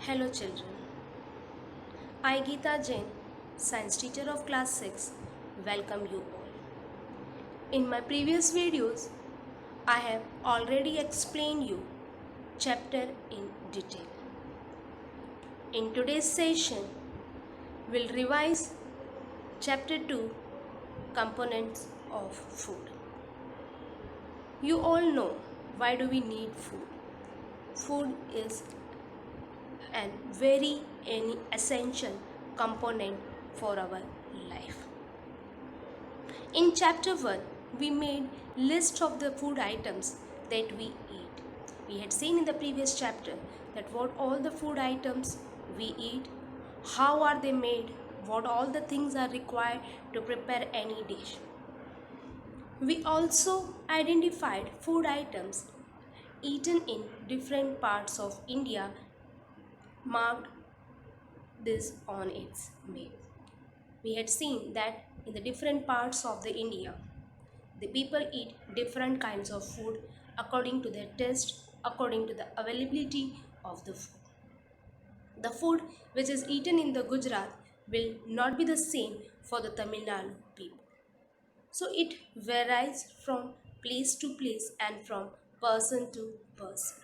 Hello children, I Geeta Jain, science teacher of class 6, welcome you all. In my previous videos, I have already explained you chapter in detail. In today's session, we'll revise chapter 2, components of food. You all know why do we need food? Food is an very essential component for our life. In chapter 1, we made list of the food items that we eat. We had seen in the previous chapter that what all the food items we eat, how are they made, what all the things are required to prepare any dish. We also identified food items eaten in different parts of India, marked this on its map. We had seen that in the different parts of the India, the people eat different kinds of food according to their taste, according to the availability of the food. The food which is eaten in the Gujarat will not be the same for the Tamil Nadu people. So it varies from place to place and from person to person.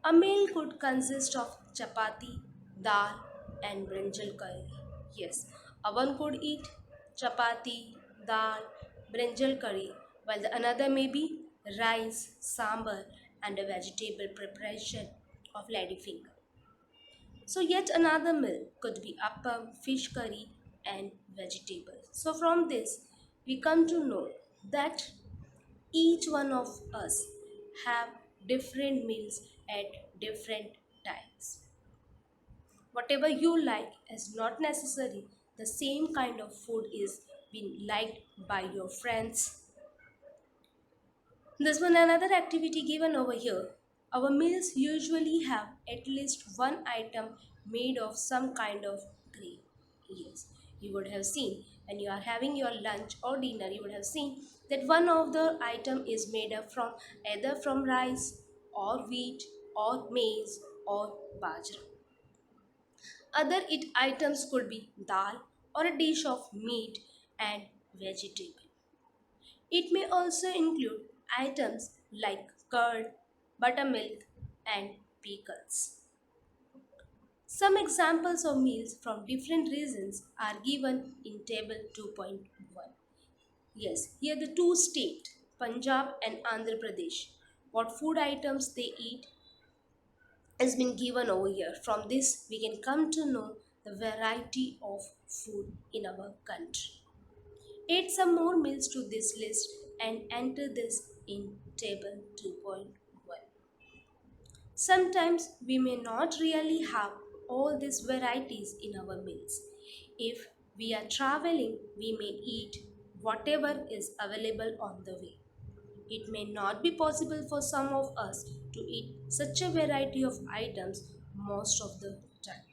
A meal could consist of chapati, dal, and brinjal curry. Yes, one could eat chapati, dal, brinjal curry, while the another may be rice, sambar, and a vegetable preparation of ladyfinger. So yet another meal could be appam, fish curry, and vegetables. So from this, we come to know that each one of us have different meals at different times. Whatever you like is not necessary the same kind of food is being liked by your friends. This one another activity given over here. Our meals usually have at least one item made of some kind of grain. Yes, you would have seen when you are having your lunch or dinner, you would have seen that one of the item is made up from either from rice or wheat or maize or bajra. Other eat items could be dal or a dish of meat and vegetable. It may also include items like curd, buttermilk, and pickles. Some examples of meals from different regions are given in table 2.1. Yes, here the two states, Punjab and Andhra Pradesh, what food items they eat has been given over here. From this, we can come to know the variety of food in our country. Add some more meals to this list and enter this in table 2.1. Sometimes we may not really have all these varieties in our meals. If we are traveling, we may eat whatever is available on the way. It may not be possible for some of us to eat such a variety of items most of the time.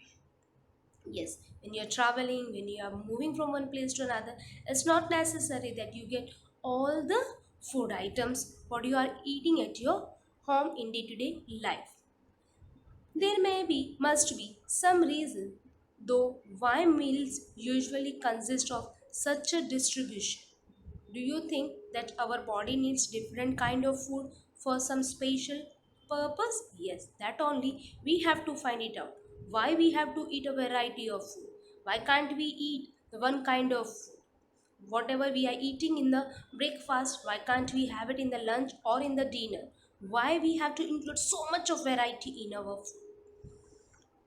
Yes, when you're traveling, when you are moving from one place to another, it's not necessary that you get all the food items what you are eating at your home in day-to-day life. There may be, must be some reason, though, why meals usually consist of such a distribution. Do you think that our body needs different kind of food for some special purpose? Yes, that only we have to find it out. Why we have to eat a variety of food? Why can't we eat the one kind of food? Whatever we are eating in the breakfast, why can't we have it in the lunch or in the dinner? Why we have to include so much of variety in our food?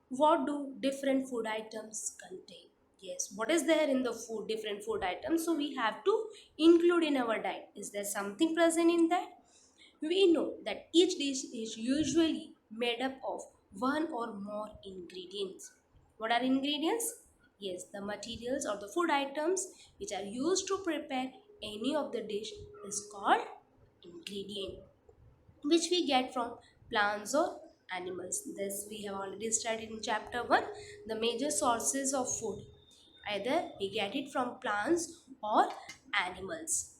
What do different food items contain? Yes, what is there in the food, different food items? So we have to include in our diet. Is there something present in that? We know that each dish is usually made up of one or more ingredients. What are ingredients? Yes, the materials or the food items which are used to prepare any of the dish is called ingredient, which we get from plants or animals. This we have already studied in chapter 1, the major sources of food. Either we get it from plants or animals.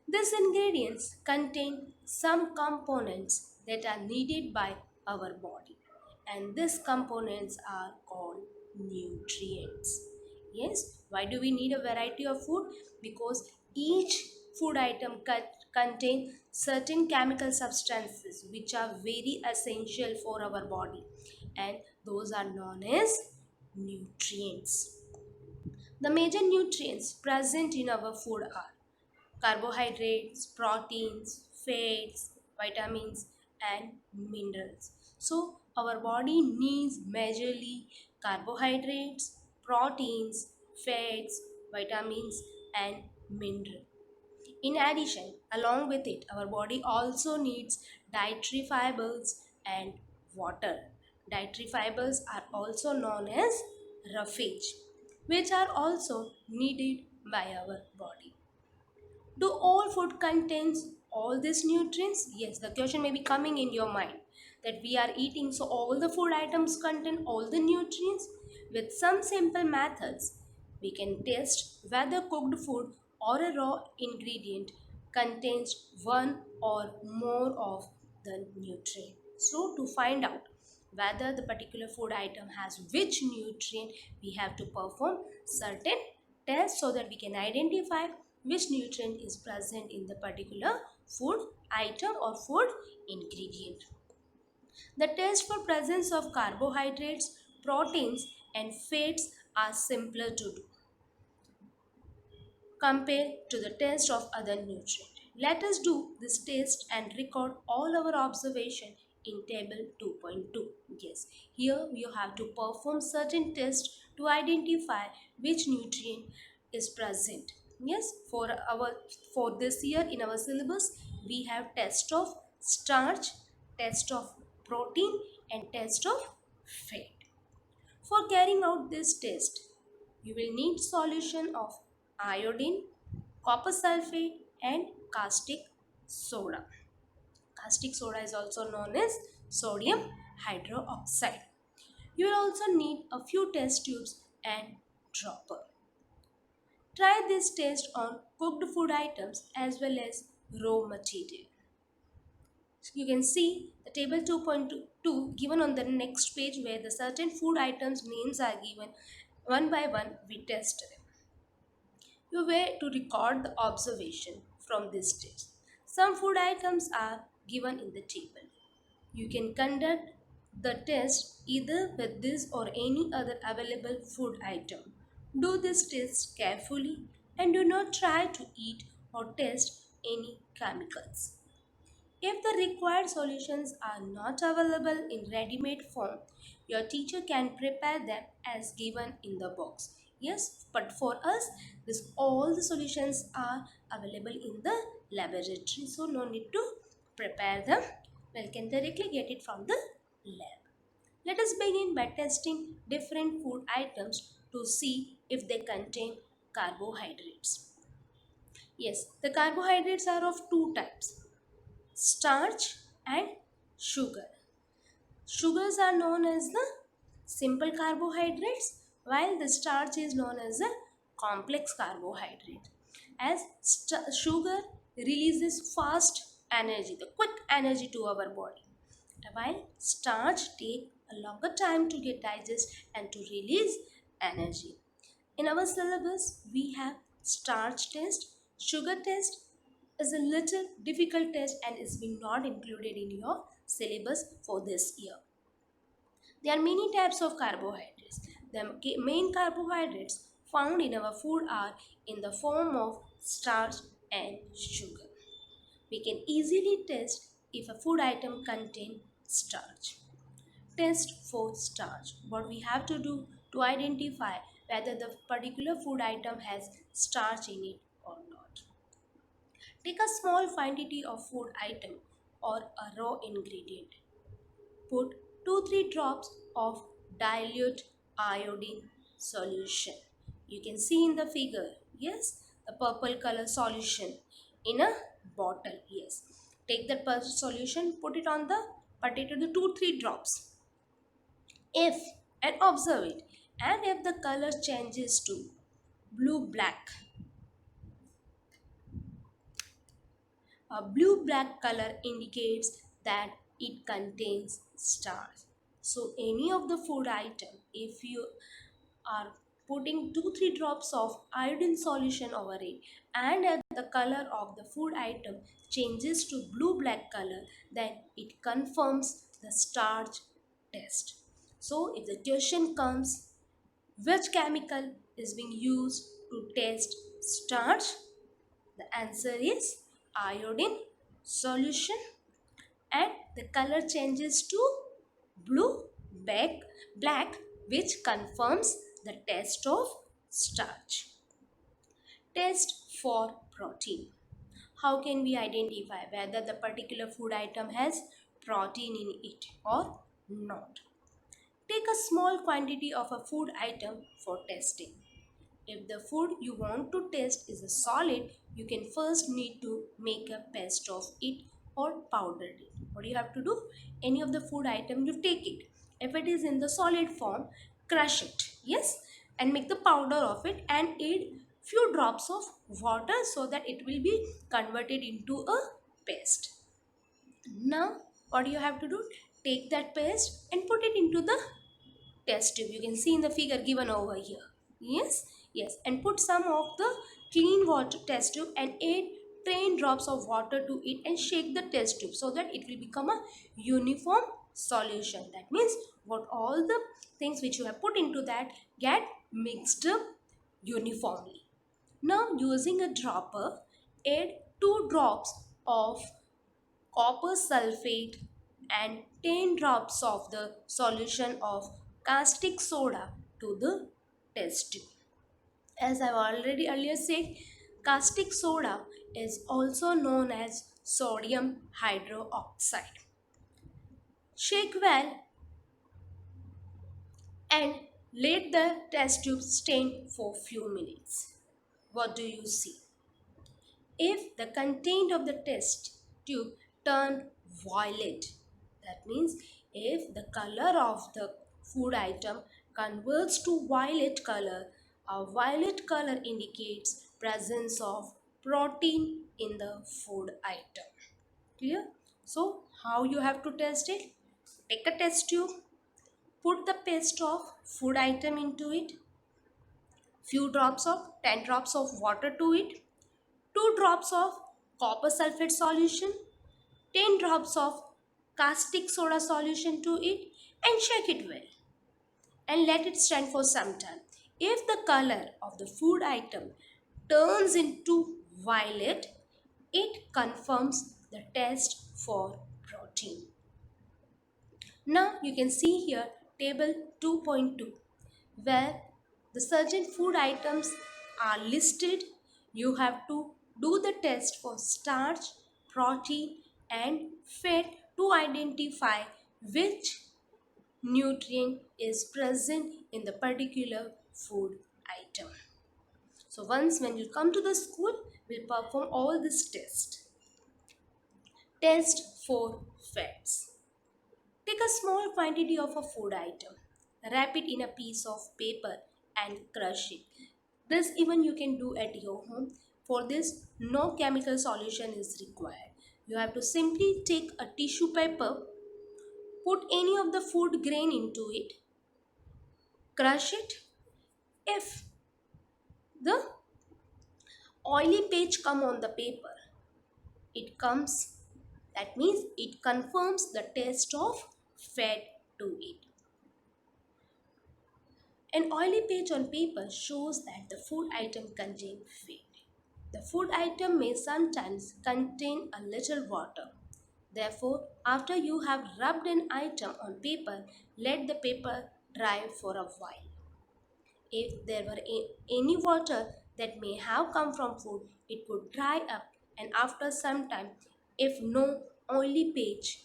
These ingredients contain some components that are needed by our body, and these components are called nutrients. Yes, why do we need a variety of food? Because each food item contain certain chemical substances which are very essential for our body, and those are known as nutrients. The major nutrients present in our food are carbohydrates, proteins, fats, vitamins, and minerals. So, our body needs majorly carbohydrates, proteins, fats, vitamins, and minerals. In addition, along with it, our body also needs dietary fibers and water. Dietary fibers are also known as roughage, which are also needed by our body. Do all food contains all these nutrients? Yes, the question may be coming in your mind that we are eating, so all the food items contain all the nutrients. With some simple methods, we can test whether cooked food or a raw ingredient contains one or more of the nutrient. So to find out whether the particular food item has which nutrient, we have to perform certain tests so that we can identify which nutrient is present in the particular food item or food ingredient. The test for presence of carbohydrates, proteins and fats are simpler to do compared to the test of other nutrients. Let us do this test and record all our observation in table 2.2. Yes, here you have to perform certain tests to identify which nutrient is present. Yes, for this year in our syllabus we have test of starch, test of protein and test of fat. For carrying out this test, you will need solution of iodine, copper sulfate and caustic soda. Caustic soda is also known as sodium hydroxide. You will also need a few test tubes and dropper. Try this test on cooked food items as well as raw material. You can see the table 2.2 given on the next page where the certain food items names are given one by one. We test them. You were to record the observation from this test. Some food items are given in the table. You can conduct the test either with this or any other available food item. Do this test carefully and do not try to eat or test any chemicals. If the required solutions are not available in ready-made form, your teacher can prepare them as given in the box. Yes, but for us, all the solutions are available in the laboratory, so no need to prepare them. We can directly get it from the lab. Let us begin by testing different food items to see if they contain carbohydrates. Yes, the carbohydrates are of two types, starch and sugar. Sugars are known as the simple carbohydrates while the starch is known as the complex carbohydrate. As sugar releases fast energy, the quick energy to our body, while starch take a longer time to get digest and to release energy. In our syllabus, we have starch test, sugar test is a little difficult test and is being not included in your syllabus for this year. There are many types of carbohydrates. The main carbohydrates found in our food are in the form of starch and sugar. We can easily test if a food item contains starch. Test for starch. What we have to do to identify whether the particular food item has starch in it or not. Take a small quantity of food item or a raw ingredient. Put 2-3 drops of dilute iodine solution. You can see in the figure, yes, the purple color solution in a bottle, yes. Take that solution, put it on the potato, the 2-3 drops. If and observe it, and if the color changes to blue black, a blue black color indicates that it contains starch. So any of the food item, if you are putting 2-3 drops of iodine solution over it, and as the color of the food item changes to blue black color, then it confirms the starch test. So if the question comes, which chemical is being used to test starch, the answer is iodine solution, and the color changes to blue black, which confirms the test of starch. Test for protein. How can we identify whether the particular food item has protein in it or not? Take a small quantity of a food item for testing. If the food you want to test is a solid, you can first need to make a paste of it or powder it. What do you have to do? Any of the food item, you take it. If it is in the solid form, crush it. Yes, and make the powder of it and add few drops of water so that it will be converted into a paste. Now, what do you have to do? Take that paste and put it into the test tube. You can see in the figure given over here. Yes, yes, and put some of the clean water test tube and add 10 drops of water to it and shake the test tube so that it will become a uniform solution. That means what all the things which you have put into that get mixed up uniformly. Now using a dropper, add 2 drops of copper sulfate and 10 drops of the solution of caustic soda to the test tube. As I've already earlier said, caustic soda is also known as sodium hydroxide. Shake well and let the test tube stand for few minutes. What do you see? If the content of the test tube turn violet, that means if the color of the food item converts to violet color, a violet color indicates presence of protein in the food item. Clear? So how you have to test it? Take a test tube, put the paste of food item into it, few drops of 10 drops of water to it, 2 drops of copper sulfate solution, 10 drops of caustic soda solution to it, and shake it well and let it stand for some time. If the color of the food item turns into violet, it confirms the test for protein. Now you can see here table 2.2 where the certain food items are listed. You have to do the test for starch, protein and fat to identify which nutrient is present in the particular food item. So once when you come to the school, we'll perform all this test. Test for fats. Take a small quantity of a food item, wrap it in a piece of paper and crush it. This even you can do at your home. For this, no chemical solution is required. You have to simply take a tissue paper, put any of the food grain into it, crush it. If the oily patch come on the paper, it comes, that means it confirms the taste of fat to it. An oily page on paper shows that the food item contains fat. The food item may sometimes contain a little water. Therefore, after you have rubbed an item on paper, let the paper dry for a while. If there were any water that may have come from food, it would dry up, and after some time, if no oily page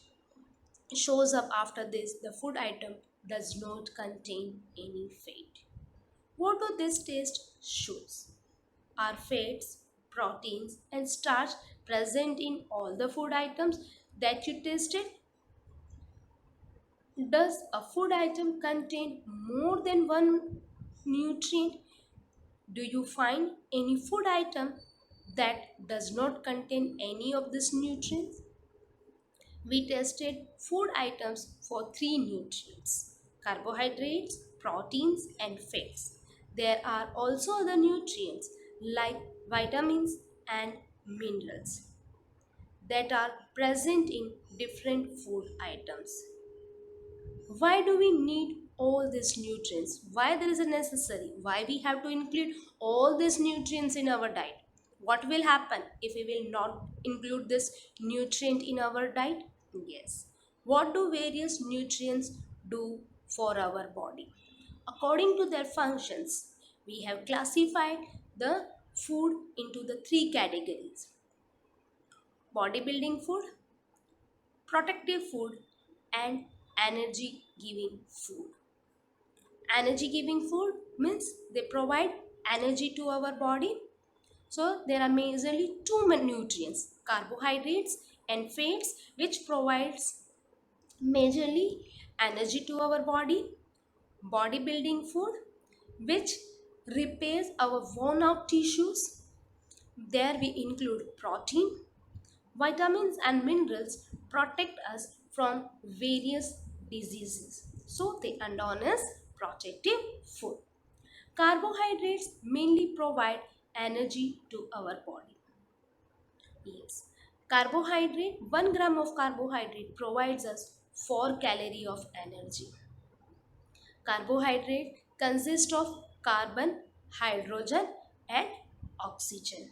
shows up after this, the food item does not contain any fat. What do this test shows? Are fats, proteins and starch present in all the food items that you tasted? Does a food item contain more than one nutrient? Do you find any food item that does not contain any of these nutrients? We tested food items for three nutrients: carbohydrates, proteins, and fats. There are also other nutrients like vitamins and minerals that are present in different food items. Why do we need all these nutrients? Why there is a necessary, why we have to include all these nutrients in our diet? What will happen if we will not include this nutrient in our diet? Yes, what do various nutrients do for our body? According to their functions, we have classified the food into the three categories: bodybuilding food, protective food, and energy giving food. Energy giving food means they provide energy to our body. So there are majorly two nutrients: carbohydrates and fats, which provides majorly energy to our body. Bodybuilding food, which repairs our worn out tissues. There we include protein. Vitamins and minerals protect us from various diseases, so they are known as protective food. Carbohydrates mainly provide energy to our body. Yes. Carbohydrate, 1 gram of carbohydrate provides us 4 calorie of energy. Carbohydrate consists of carbon, hydrogen, and oxygen.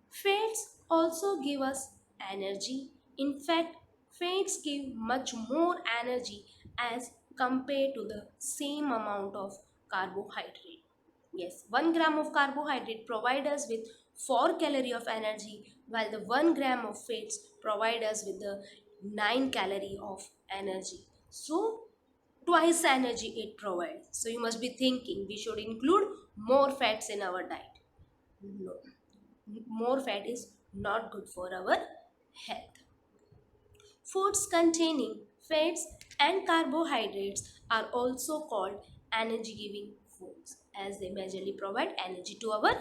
Fats also give us energy. In fact, fats give much more energy as compared to the same amount of carbohydrate. Yes, 1 gram of carbohydrate provide us with 4 calorie of energy, while the 1 gram of fats provide us with the 9 calorie of energy. So twice energy it provides. So you must be thinking we should include more fats in our diet. No, more fat is not good for our health. Foods containing fats and carbohydrates are also called energy giving foods, as they majorly provide energy to our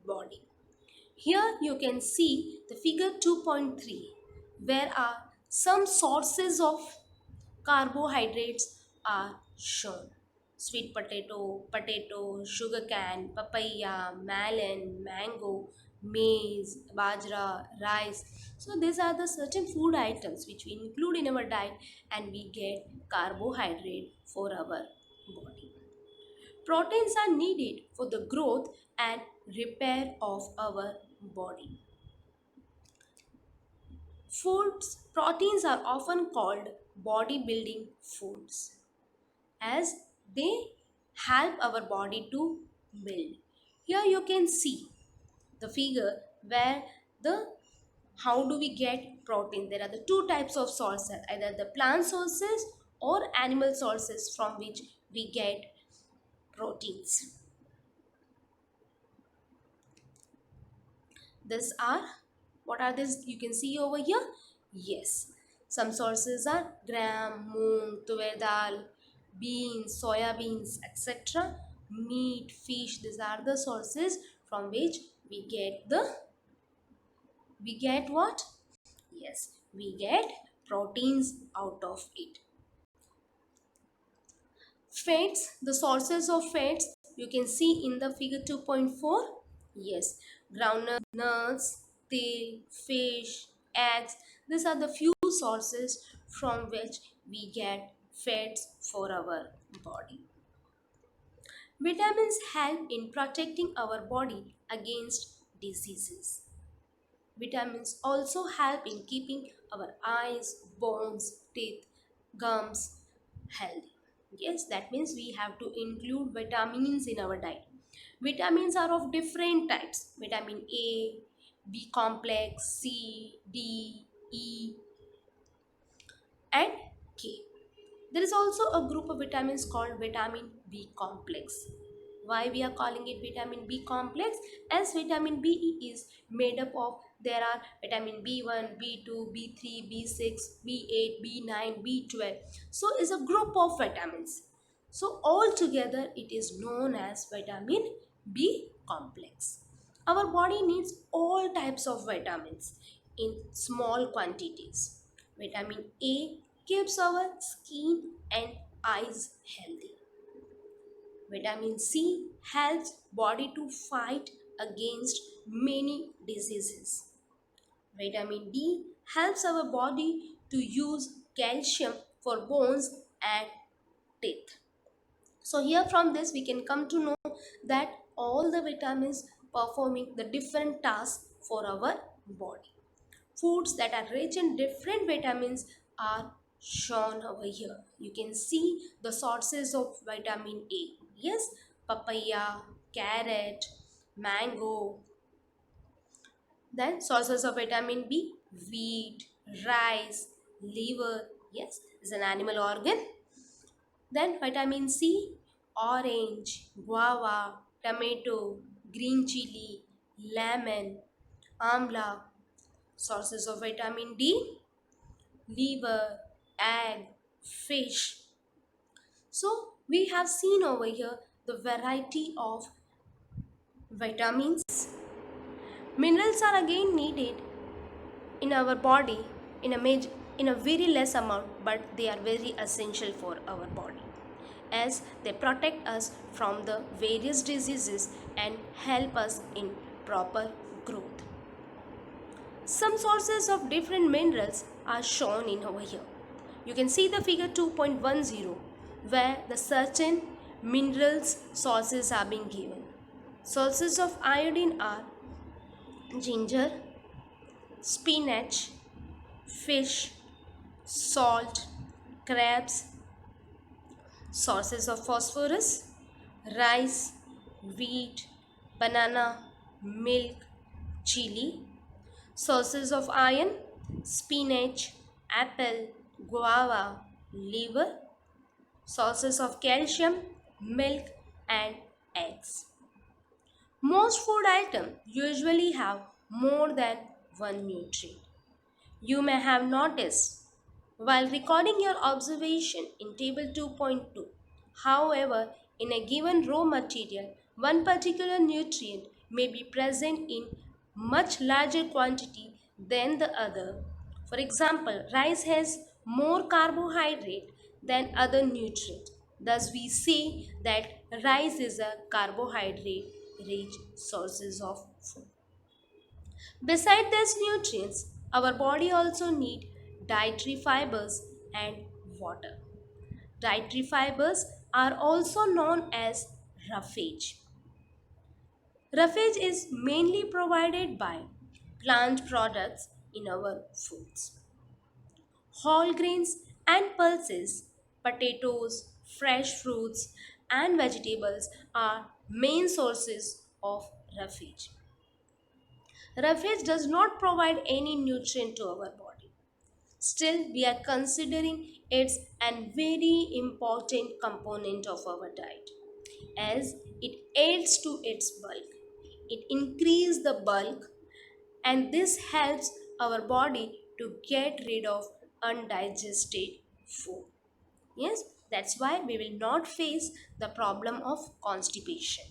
body. Here you can see the figure 2.3, where are some sources of carbohydrates are shown: sweet potato, sugar cane, papaya, melon, mango, maize, bajra, rice. So these are the certain food items which we include in our diet, and we get carbohydrate for our body. Proteins are needed for the growth and repair of our body. Proteins are often called bodybuilding foods, as they help our body to build. Here you can see the figure where the how do we get protein. There are the two types of sources, either the plant sources or animal sources from which we get proteins. These are, what are these you can see over here? Yes, some sources are gram, moong, tuver dal, beans, soya beans, etc. Meat, fish, these are the sources from which we get what? Yes, we get proteins out of it. Fats, the sources of fats you can see in the figure 2.4. Yes, groundnut, nuts, tail, fish, eggs. These are the few sources from which we get fats for our body. Vitamins help in protecting our body against diseases. Vitamins also help in keeping our eyes, bones, teeth, gums healthy. Yes, that means we have to include vitamins in our diet. Vitamins are of different types: vitamin A, B complex, C, D, E, and K. There is also a group of vitamins called vitamin B complex. Why we are calling it vitamin B complex? As vitamin B is made up of, there are vitamin B1, B2, B3, B6, B8, B9, B12. So it's a group of vitamins. So all together it is known as vitamin B complex. Our body needs all types of vitamins in small quantities. Vitamin A keeps our skin and eyes healthy. Vitamin C helps body to fight against many diseases. Vitamin D helps our body to use calcium for bones and teeth. So here from this we can come to know that all the vitamins performing the different tasks for our body. Foods that are rich in different vitamins are shown over here. You can see the sources of vitamin A. Yes, papaya, carrot, mango. Then sources of vitamin B, wheat, rice, liver. Yes, is an animal organ. Then vitamin C, orange, guava, tomato, green chili, lemon, amla. Sources of vitamin D, liver, egg, fish. So we have seen over here the variety of vitamins. Minerals are again needed in our body in a very less amount, but they are very essential for our body as they protect us from the various diseases and help us in proper growth. Some sources of different minerals are shown in over here. You can see the figure 2.10 where the certain minerals sources are being given. Sources of iodine are ginger, spinach, fish, salt, crabs. Sources of phosphorus, rice, wheat, banana, milk, chili. Sources of iron, spinach, apple, guava, liver. Sources of calcium, milk and eggs. Most food items usually have more than one nutrient. You may have noticed while recording your observation in table 2.2. However, in a given raw material, one particular nutrient may be present in much larger quantity than the other. For example, rice has more carbohydrate than other nutrients. Thus, we say that rice is a carbohydrate rich sources of food. Besides these nutrients, our body also need dietary fibers and water. Dietary fibers are also known as roughage. Roughage is mainly provided by plant products in our foods. Whole grains and pulses, potatoes, fresh fruits, and vegetables are main sources of roughage. Roughage does not provide any nutrient to our body. Still, we are considering it's a very important component of our diet as it adds to its bulk. It increases the bulk and this helps our body to get rid of undigested food. Yes, that's why we will not face the problem of constipation.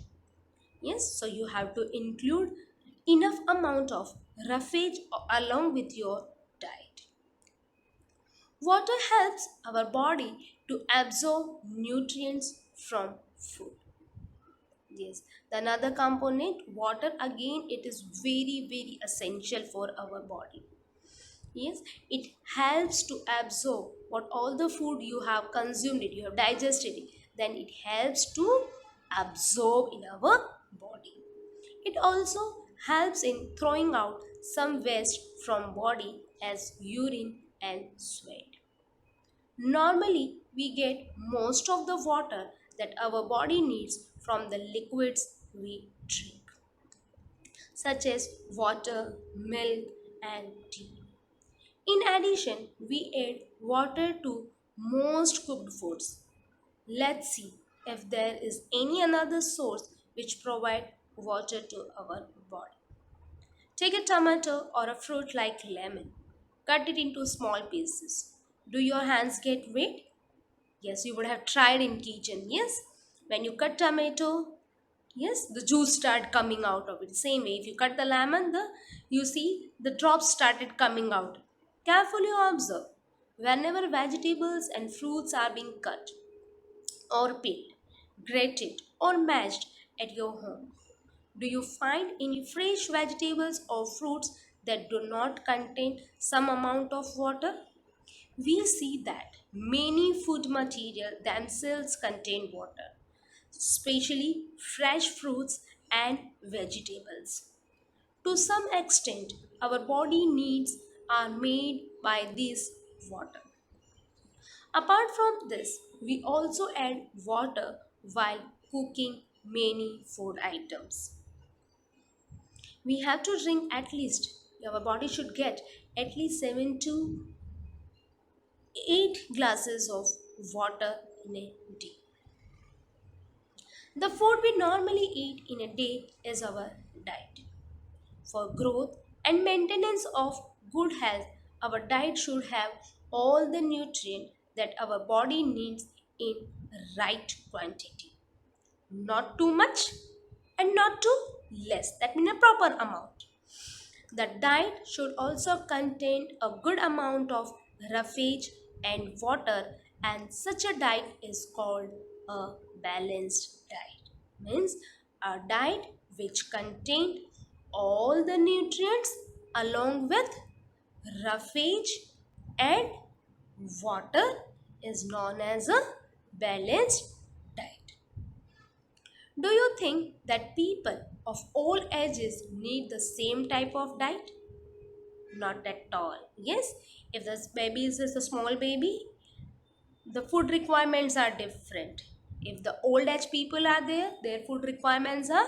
Yes, so you have to include enough amount of roughage along with your diet. Water helps our body to absorb nutrients from food. Yes, the another component, water again, it is very essential for our body. Yes, it helps to absorb what all the food you have consumed it, you have digested it, then it helps to absorb in our body. It also helps in throwing out some waste from body as urine and sweat. Normally, we get most of the water that our body needs from the liquids we drink, such as water, milk, and tea. In addition, we add water to most cooked foods. Let's see if there is any another source which provide water to our body. Take a tomato or a fruit like lemon. Cut it into small pieces. Do your hands get wet? Yes, you would have tried in kitchen. Yes, when you cut tomato, yes, the juice start coming out of it. Same way, if you cut the lemon, the you see the drops started coming out. Carefully observe. Whenever vegetables and fruits are being cut or peeled, grated, or mashed at your home, do you find any fresh vegetables or fruits that do not contain some amount of water? We see that many food material themselves contain water, especially fresh fruits and vegetables. To some extent, our body needs are made by this water. Apart from this, we also add water while cooking many food items. We have to drink at least, our body should get at least 7 to 8 glasses of water in a day. The food we normally eat in a day is our diet. For growth and maintenance of good health, our diet should have all the nutrients that our body needs in right quantity. Not too much and not too less. That means a proper amount. The diet should also contain a good amount of roughage and water, and such a diet is called a balanced diet. Means a diet which contains all the nutrients along with roughage and water is known as a balanced diet. Do you think that people of all ages need the same type of diet? Not at all. Yes, if the baby is just a small baby, the food requirements are different. If the old age people are there, their food requirements are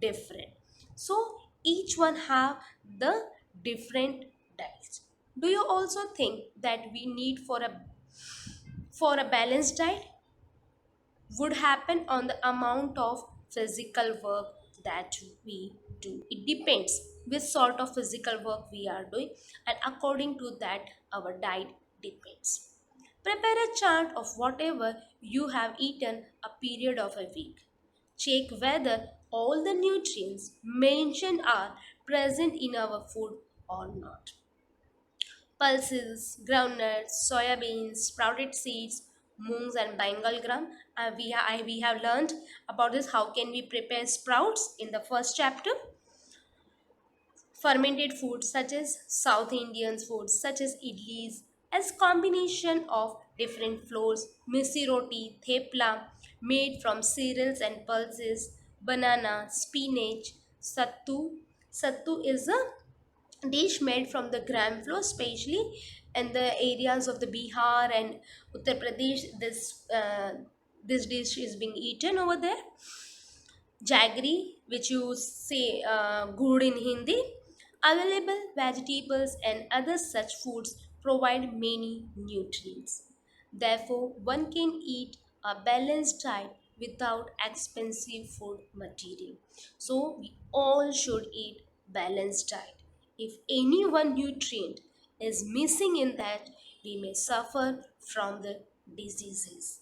different. So each one have the different diets. Do you also think that we need for a balanced diet would happen on the amount of physical work that we do. It depends which sort of physical work we are doing, and according to that, our diet depends. Prepare a chart of whatever you have eaten a period of a week. Check whether all the nutrients mentioned are present in our food or not. Pulses, groundnuts, soybeans, sprouted seeds, moongs, and Bengal gram. We have learned about this. How can we prepare sprouts in the first chapter? Fermented foods such as South Indian foods such as idlis, as combination of different flours, misi roti, thepla, made from cereals and pulses, banana, spinach, sattu. Sattu is a dish made from the gram flour, especially in the areas of the Bihar and Uttar Pradesh. This dish is being eaten over there. Jaggery, which you say good in Hindi. Available vegetables and other such foods provide many nutrients. Therefore, one can eat a balanced diet without expensive food material. So, we all should eat balanced diet. If any one nutrient is missing in that, we may suffer from the diseases.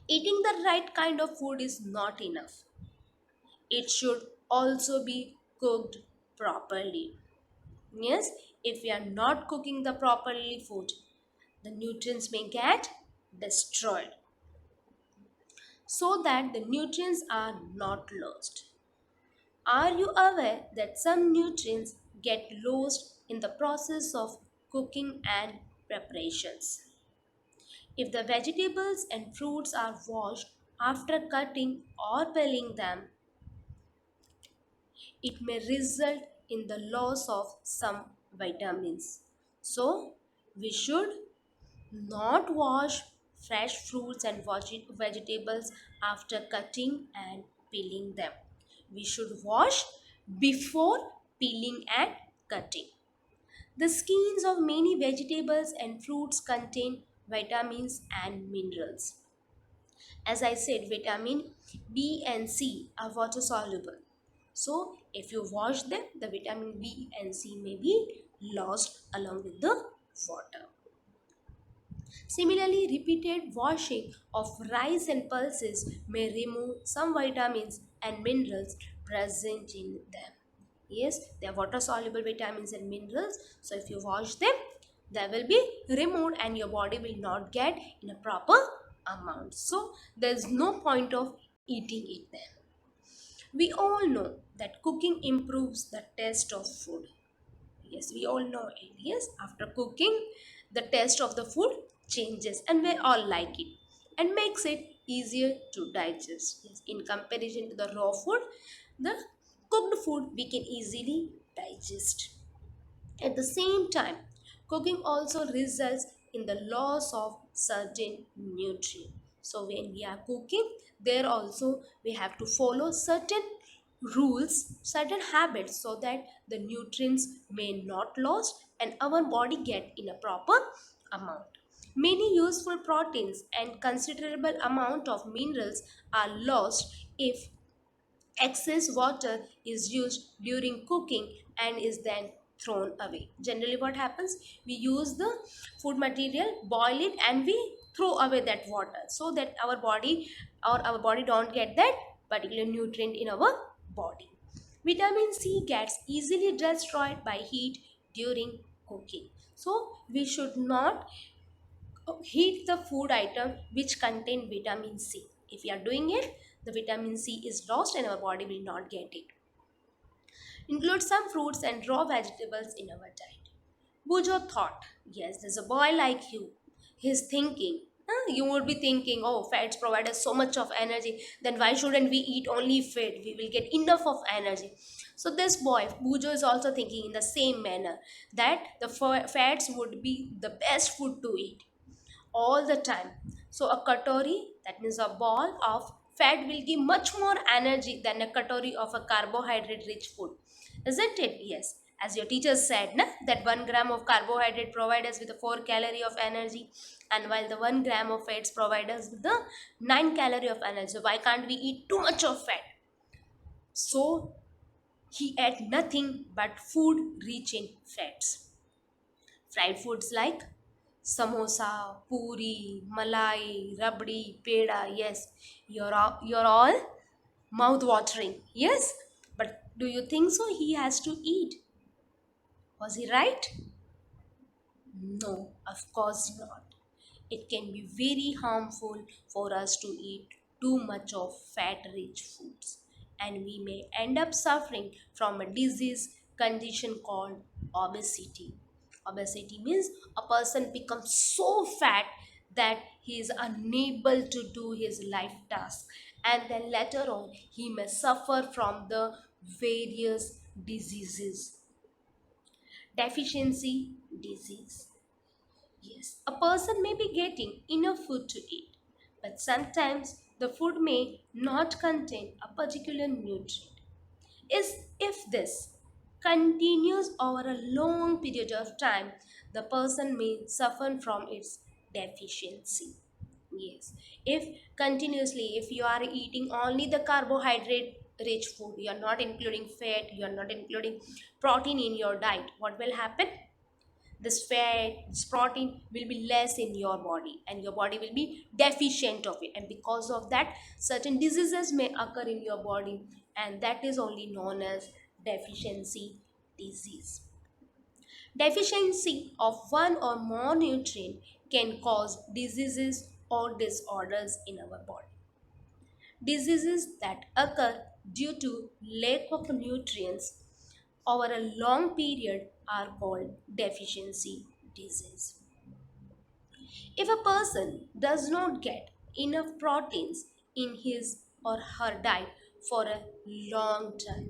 Eating the right kind of food is not enough. It should also be cooked properly. Yes, if we are not cooking the properly food, the nutrients may get destroyed, so that the nutrients are not lost. Are you aware that some nutrients get lost in the process of cooking and preparations? If the vegetables and fruits are washed after cutting or peeling them, it may result in the loss of some vitamins. So, we should not wash fresh fruits and vegetables after cutting and peeling them. We should wash before peeling and cutting. The skins of many vegetables and fruits contain vitamins and minerals. As I said, vitamin B and C are water soluble. So, if you wash them, the vitamin B and C may be lost along with the water. Similarly, repeated washing of rice and pulses may remove some vitamins and minerals present in them. Yes, they are water soluble vitamins and minerals. So, if you wash them, They will be removed and your body will not get in a proper amount. So there's no point of eating it then. We all know that cooking improves the taste of food. Yes, we all know it. Yes, after cooking, the taste of the food changes and we all like it and makes it easier to digest. Yes, in comparison to the raw food, the cooked food we can easily digest. At the same time, cooking also results in the loss of certain nutrients. So when we are cooking, there also we have to follow certain rules, certain habits so that the nutrients may not lost and our body get in a proper amount. Many useful proteins and considerable amount of minerals are lost if excess water is used during cooking and is then thrown away. Generally, what happens? We use the food material, boil it, and we throw away that water so that our body don't get that particular nutrient in our body. Vitamin C gets easily destroyed by heat during cooking. So we should not heat the food item which contain vitamin C. If you are doing it, the vitamin C is lost and our body will not get it. Include some fruits and raw vegetables in our diet. Bujo thought, yes, there's a boy like you. He's thinking. You would be thinking, oh, fats provide us so much of energy, then why shouldn't we eat only fat? We will get enough of energy. So this boy, Bujo, is also thinking in the same manner that the fats would be the best food to eat all the time. So a katori, that means a ball of fat, will give much more energy than a katori of a carbohydrate rich food. Isn't it? Yes. As your teacher said, na, that 1 gram of carbohydrate provide us with a 4 calorie of energy, and while the 1 gram of fats provide us with the 9 calorie of energy. So why can't we eat too much of fat? So he ate nothing but food rich in fats. Fried foods like samosa, puri, malai, rabdi, peda. Yes, you're all mouth watering. Yes, but do you think so? He has to eat. Was he right? No, of course not. It can be very harmful for us to eat too much of fat rich foods, and we may end up suffering from a disease condition called obesity. Obesity means a person becomes so fat that he is unable to do his life task, and then later on he may suffer from the various diseases. Deficiency disease. Yes, a person may be getting enough food to eat, but sometimes the food may not contain a particular nutrient. If this continues over a long period of time, the person may suffer from its deficiency. Yes, if continuously, if you are eating only the carbohydrate rich food, you are not including fat, you are not including protein in your diet, what will happen? This fat, this protein will be less in your body and your body will be deficient of it, and because of that certain diseases may occur in your body, and that is only known as deficiency disease. Deficiency of one or more nutrient can cause diseases or disorders in our body. Diseases that occur due to lack of nutrients over a long period are called deficiency disease. If a person does not get enough proteins in his or her diet for a long time,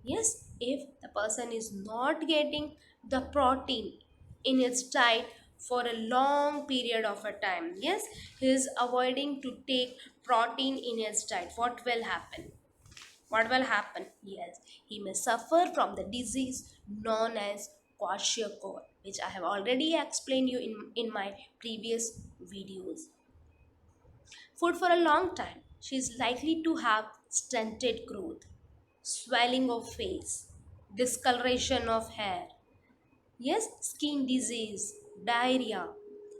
yes, if the person is not getting the protein in his diet for a long period of a time, yes, he is avoiding to take protein in his diet, what will happen? What will happen? Yes, he may suffer from the disease known as kwashiorkor, which I have already explained you in my previous videos. Food for a long time, she is likely to have stunted growth, swelling of face, discoloration of hair, yes, skin disease, diarrhea.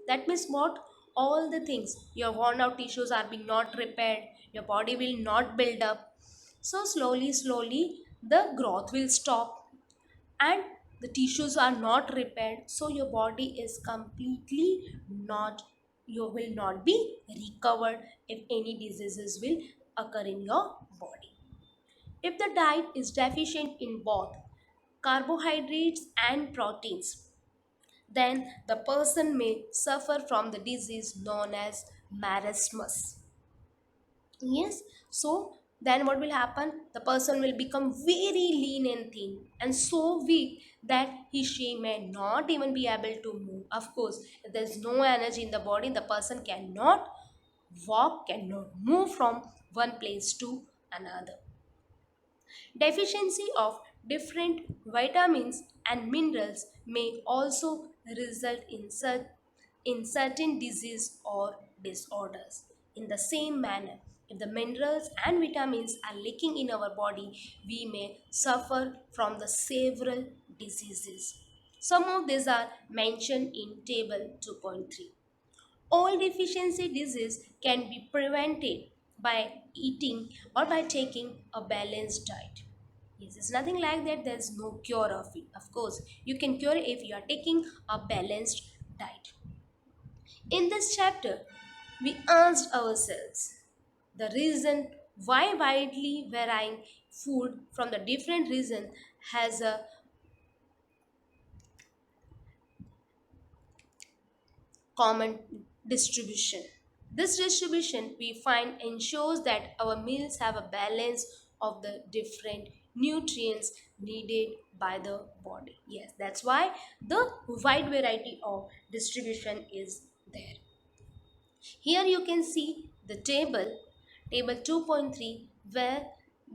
That means what? All the things. Your worn out tissues are being not repaired, your body will not build up. So slowly, slowly, the growth will stop, and the tissues are not repaired, so your body is completely not, you will not be recovered if any diseases will occur in your body. If the diet is deficient in both carbohydrates and proteins, then the person may suffer from the disease known as marasmus. Yes, so then what will happen? The person will become very lean and thin and so weak that she may not even be able to move. Of course, if there's no energy in the body, the person cannot walk, cannot move from one place to another. Deficiency of different vitamins and minerals may also result in certain disease or disorders. In the same manner, if the minerals and vitamins are lacking in our body, we may suffer from the several diseases. Some of these are mentioned in table 2.3. All deficiency disease can be prevented by eating or by taking a balanced diet. Yes, it's nothing like that. There's no cure of it. Of course, you can cure it if you are taking a balanced diet. In this chapter, we asked ourselves the reason why widely varying food from the different region has a common distribution. This distribution we find ensures that our meals have a balance of the different nutrients needed by the body. Yes, that's why the wide variety of distribution is there. Here you can see the table 2.3, where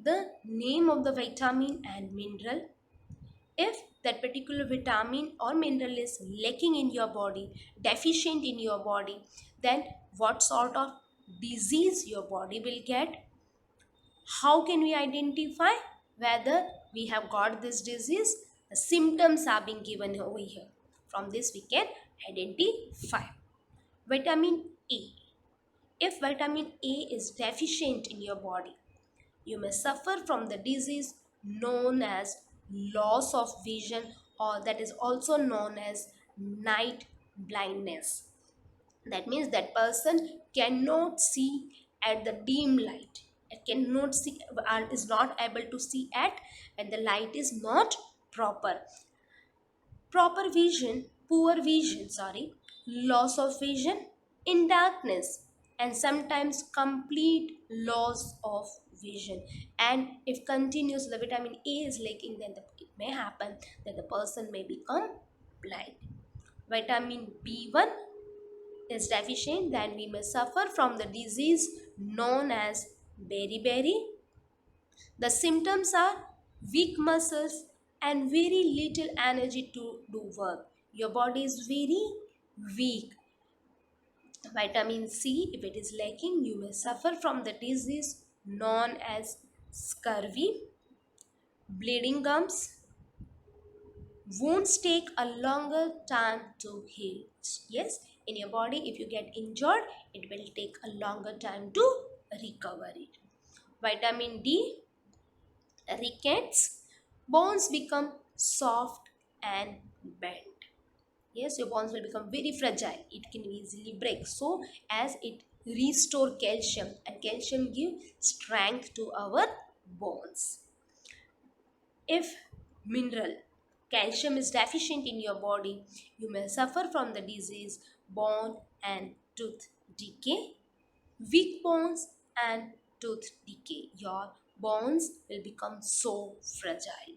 the name of the vitamin and mineral. If that particular vitamin or mineral is lacking in your body, deficient in your body, then what sort of disease your body will get? How can we identify whether we have got this disease? The symptoms are being given over here. From this, we can identify. Vitamin A. If vitamin A is deficient in your body, you may suffer from the disease known as loss of vision, or that is also known as night blindness. That means that person cannot see at the dim light. It cannot see and is not able to see at when the light is not proper. Proper vision, poor vision, sorry, loss of vision in darkness, and sometimes complete loss of vision. And if continuous the vitamin A is lacking, then it may happen that the person may become blind. Vitamin B1 is deficient, then we may suffer from the disease known as beriberi. The symptoms are weak muscles and very little energy to do work. Your body is very weak. Vitamin C, if it is lacking, you may suffer from the disease known as scurvy, bleeding gums. Wounds take a longer time to heal. Yes, in your body, if you get injured, it will take a longer time to recover it. Vitamin D, rickets, bones become soft and bent. Yes, your bones will become very fragile. It can easily break. So, as it restore calcium, and calcium give strength to our bones. If mineral calcium is deficient in your body, you may suffer from the disease bone and tooth decay, weak bones and tooth decay. Your bones will become so fragile.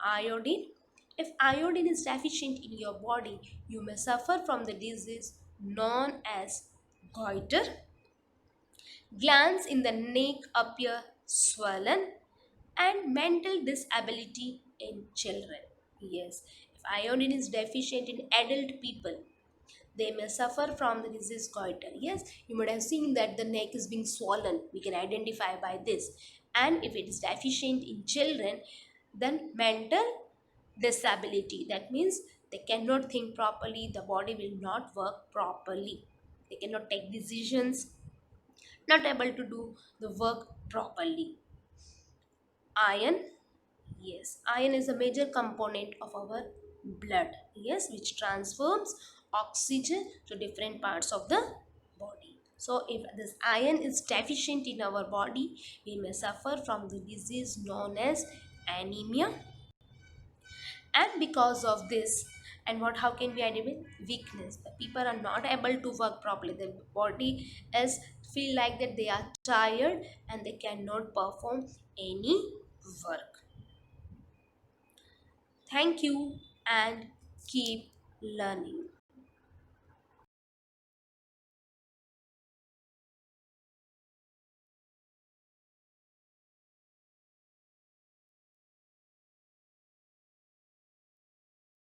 Iodine. If iodine is deficient in your body, you may suffer from the disease known as goiter. Glands in the neck appear swollen, and mental disability in children. Yes, if iodine is deficient in adult people, they may suffer from the disease goiter. Yes, you might have seen that the neck is being swollen. We can identify by this. And if it is deficient in children, then mental disability. That means they cannot think properly, the body will not work properly. They cannot take decisions, not able to do the work properly. Iron, Yes, iron is a major component of our blood. Yes, which transforms oxygen to different parts of the body. So, if this iron is deficient in our body, we may suffer from the disease known as anemia. And because of this, and what how can we identify weakness? The people are not able to work properly. Their body is feel like that they are tired and they cannot perform any work. Thank you and keep learning.